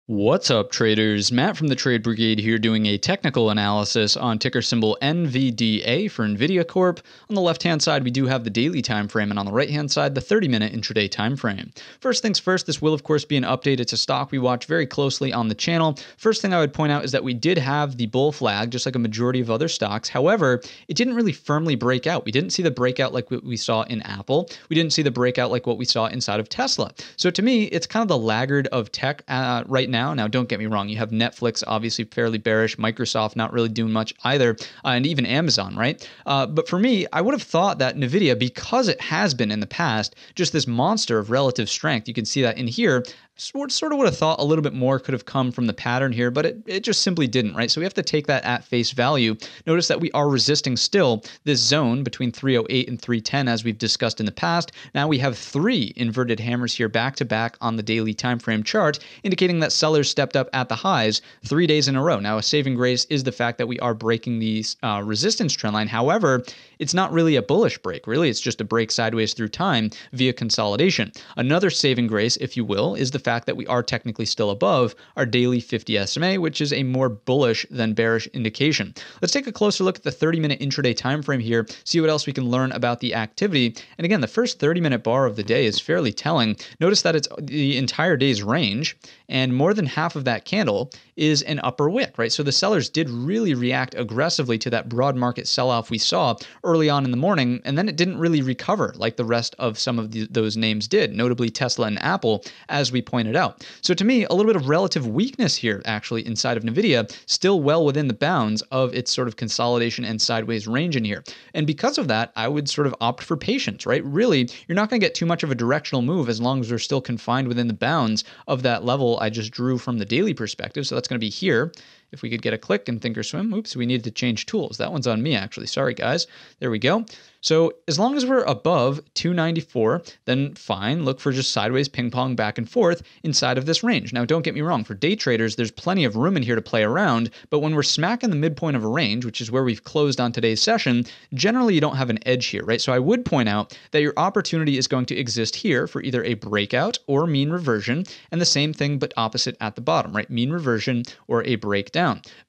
What's up, traders? Matt from the Trade Brigade here doing a technical analysis on ticker symbol NVDA for NVIDIA Corp. On the left-hand side, we do have the daily time frame, and on the right-hand side, the 30-minute intraday time frame. First things first, this will, of course, be an update. It's a stock we watch very closely on the channel. First thing I would point out is that we did have the bull flag, just like a majority of other stocks. However, it didn't really firmly break out. We didn't see the breakout like what we saw in Apple. We didn't see the breakout like what we saw inside of Tesla. So to me, it's kind of the laggard of tech right now. Now, don't get me wrong. You have Netflix, obviously fairly bearish. Microsoft not really doing much either, and even Amazon, right? But for me, I would have thought that NVIDIA, because it has been in the past, just this monster of relative strength, you can see that in here, sort of would have thought a little bit more could have come from the pattern here, but it just simply didn't, right? So we have to take that at face value. Notice that we are resisting still this zone between 308 and 310, as we've discussed in the past. Now we have three inverted hammers here back to back on the daily time frame chart, indicating that sellers stepped up at the highs 3 days in a row. Now, a saving grace is the fact that we are breaking these resistance trend line. However, it's not really a bullish break. Really, it's just a break sideways through time via consolidation. Another saving grace, if you will, is the fact that we are technically still above our daily 50 SMA, which is a more bullish than bearish indication. Let's take a closer look at the 30-minute intraday time frame here, see what else we can learn about the activity. And again, the first 30-minute bar of the day is fairly telling. Notice that it's the entire day's range, and more than half of that candle is an upper wick, right? So the sellers did really react aggressively to that broad market sell-off we saw early on in the morning, and then it didn't really recover like the rest of some of those names did, notably Tesla and Apple, as we pointed out. So to me, a little bit of relative weakness here actually inside of NVIDIA, still well within the bounds of its sort of consolidation and sideways range in here. And because of that, I would sort of opt for patience, right? Really, you're not going to get too much of a directional move as long as we're still confined within the bounds of that level I just drew from the daily perspective. So that's going to be here. If we could get a click and thinkorswim, oops, we needed to change tools. That one's on me, actually. Sorry, guys. There we go. So as long as we're above 294, then fine. Look for just sideways ping pong back and forth inside of this range. Now, don't get me wrong. For day traders, there's plenty of room in here to play around. But when we're smack in the midpoint of a range, which is where we've closed on today's session, generally you don't have an edge here, right? So I would point out that your opportunity is going to exist here for either a breakout or mean reversion, and the same thing but opposite at the bottom, right? Mean reversion or a breakdown.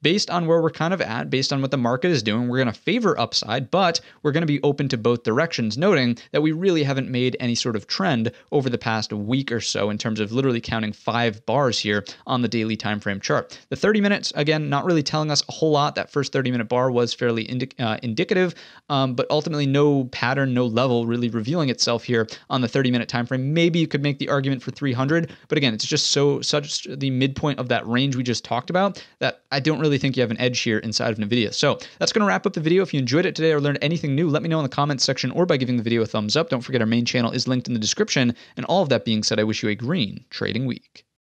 Based on where we're kind of at, based on what the market is doing, we're going to favor upside, but we're going to be open to both directions, noting that we really haven't made any sort of trend over the past week or so in terms of literally counting 5 bars here on the daily time frame chart. The 30 minutes, again, not really telling us a whole lot. That first 30-minute bar was fairly indicative, but ultimately no pattern, no level really revealing itself here on the 30-minute time frame. Maybe you could make the argument for 300, but again, it's just such the midpoint of that range we just talked about that I don't really think you have an edge here inside of NVIDIA. So that's going to wrap up the video. If you enjoyed it today or learned anything new, let me know in the comments section or by giving the video a thumbs up. Don't forget our main channel is linked in the description. And all of that being said, I wish you a green trading week.